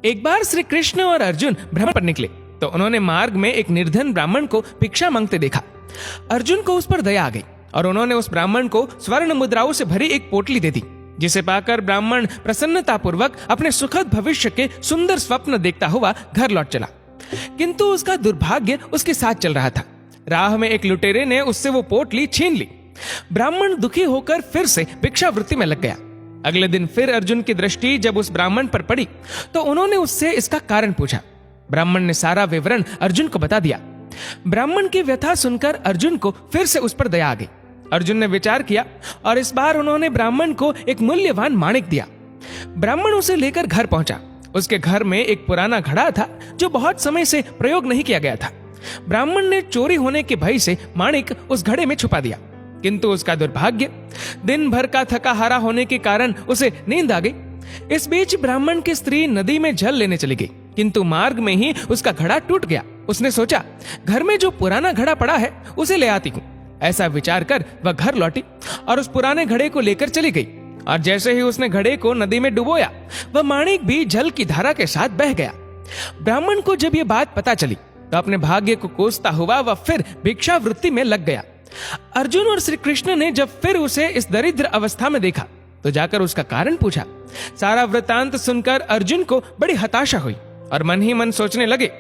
एक बार श्री कृष्ण और अर्जुन भ्रमण पर निकले तो उन्होंने मार्ग में एक निर्धन ब्राह्मण को भिक्षा मांगते देखा। अर्जुन को उस पर दया आ गई और उन्होंने उस ब्राह्मण को स्वर्ण मुद्राओं से भरी एक पोटली दे दी, जिसे पाकर ब्राह्मण प्रसन्नतापूर्वक अपने सुखद भविष्य के सुंदर स्वप्न देखता हुआ घर लौट चला। किंतु उसका दुर्भाग्य उसके साथ चल रहा था। राह में एक लुटेरे ने उससे वो पोटली छीन ली। ब्राह्मण दुखी होकर फिर से भिक्षावृत्ति में लग गया। अगले दिन फिर अर्जुन की दृष्टि जब उस ब्राह्मण पर पड़ी तो उन्होंने उससे इसका कारण पूछा। ब्राह्मण ने सारा विवरण अर्जुन को बता दिया। ब्राह्मण की व्यथा सुनकर अर्जुन को फिर से उस पर दया आ गई। अर्जुन ने विचार किया और इस बार उन्होंने ब्राह्मण को एक मूल्यवान माणिक दिया। ब्राह्मण उसे लेकर घर पहुंचा। उसके घर में एक पुराना घड़ा था जो बहुत समय से प्रयोग नहीं किया गया था। ब्राह्मण ने चोरी होने के भय से माणिक उस घड़े में छुपा दिया, किंतु उसका दुर्भाग्य, दिन भर का थका हारा होने के कारण उसे नींद आ गई। इस बीच ब्राह्मण की स्त्री नदी में जल लेने चली गई, किंतु मार्ग में ही उसका घड़ा टूट गया। उसने सोचा, घर में जो पुराना घड़ा पड़ा है उसे ले आती हूँ। ऐसा विचार कर वह घर लौटी और उस पुराने घड़े को लेकर चली गई। और जैसे ही उसने घड़े को नदी में डुबोया, वह माणिक भी जल की धारा के साथ बह गया। ब्राह्मण को जब ये बात पता चली तो अपने भाग्य को कोसता हुआ वह फिर भिक्षावृत्ति में लग गया। अर्जुन और श्री कृष्ण ने जब फिर उसे इस दरिद्र अवस्था में देखा तो जाकर उसका कारण पूछा। सारा वृतांत सुनकर अर्जुन को बड़ी हताशा हुई और मन ही मन सोचने लगे,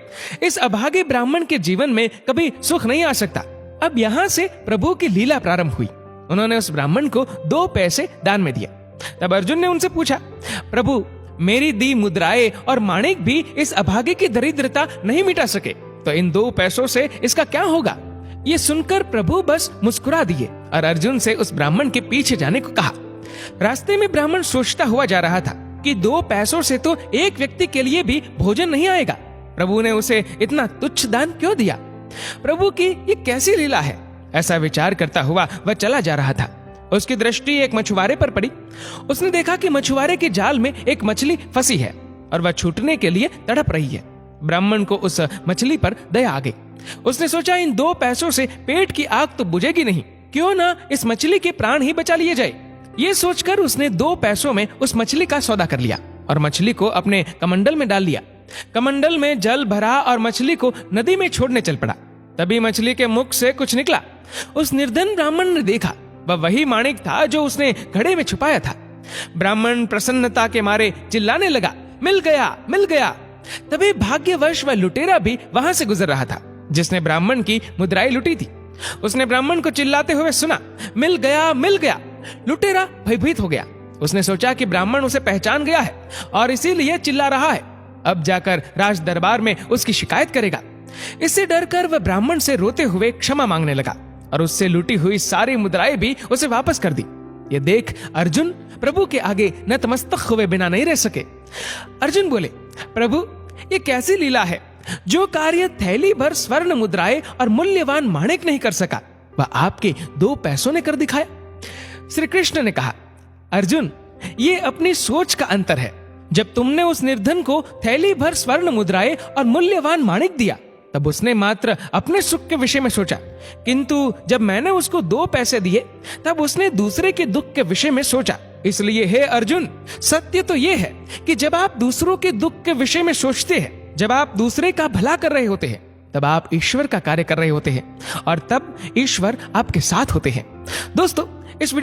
इस अभागे ब्राह्मण के जीवन में कभी सुख नहीं आ सकता। अब यहाँ से प्रभु की लीला प्रारंभ हुई। उन्होंने उस ब्राह्मण को 2 पैसे दान में दिया। तब अर्जुन ने उनसे पूछा, प्रभु, मेरी दी मुद्राएं और माणिक भी इस अभागे की दरिद्रता नहीं मिटा सके, तो इन 2 पैसों से इसका क्या होगा? ये सुनकर प्रभु बस मुस्कुरा दिए और अर्जुन से उस ब्राह्मण के पीछे जाने को कहा। रास्ते में ब्राह्मण सोचता हुआ जा रहा था कि 2 पैसों से तो एक व्यक्ति के लिए भी भोजन नहीं आएगा। प्रभु ने उसे इतना तुच्छ दान क्यों दिया? प्रभु की ये कैसी लीला है? ऐसा विचार करता हुआ वह चला जा रहा था। उसकी दृष्टि एक मछुआरे पर पड़ी। उसने देखा कि मछुआरे के जाल में एक मछली फंसी है और वह छूटने के लिए तड़प रही है। ब्राह्मण को उस मछली पर दया आ गई। उसने सोचा, इन 2 पैसों से पेट की आग तो बुझेगी नहीं, क्यों ना इस मछली के प्राण ही बचा लिए जाए। ये सोचकर उसने 2 पैसों में उस मछली का सौदा कर लिया और मछली को अपने कमंडल में डाल लिया। कमंडल में जल भरा और मछली को नदी में छोड़ने चल पड़ा। तभी मछली के मुख से कुछ निकला। उस निर्धन ब्राह्मण ने देखा, वह वही माणिक था जो उसने घड़े में छुपाया था। ब्राह्मण प्रसन्नता के मारे चिल्लाने लगा, मिल गया, मिल गया। तभी भाग्यवश वह लुटेरा भी वहां से गुजर रहा था जिसने ब्राह्मण की मुद्राएं लुटी थी। उसने ब्राह्मण को चिल्लाते हुए सुना, मिल गया, मिल गया। लुटेरा भयभीत हो गया। उसने सोचा कि ब्राह्मण उसे पहचान गया है और इसीलिए चिल्ला रहा है। अब जाकर राज दरबार में उसकी शिकायत करेगा। इससे डरकर वह ब्राह्मण से रोते हुए क्षमा मांगने लगा और उससे लूटी हुई सारी मुद्राएं भी उसे वापस कर दी। ये देख अर्जुन प्रभु के आगे नतमस्तक हुए बिना नहीं रह सके। अर्जुन बोले, प्रभु, ये कैसी लीला है? जो कार्य थैली भर स्वर्ण मुद्राएं और मूल्यवान माणिक नहीं कर सका, वह आपके 2 पैसों ने कर दिखाया। श्री कृष्ण ने कहा, अर्जुन, ये अपनी सोच का अंतर है। जब तुमने उस निर्धन को थैली भर स्वर्ण मुद्राएं और मूल्यवान माणिक दिया, तब उसने मात्र अपने सुख के विषय में सोचा, किंतु जब मैंने उसको 2 पैसे दिए, तब उसने दूसरे के दुख के विषय में सोचा। इसलिए हे अर्जुन, सत्य तो ये है कि जब आप दूसरों के दुख के विषय में सोचते हैं, जब आप दूसरे का भला कर रहे होते हैं, तब आप ईश्वर का कार्य कर रहे होते हैं और तब ईश्वर आपके साथ होते हैं। दोस्तों, इस वीडियो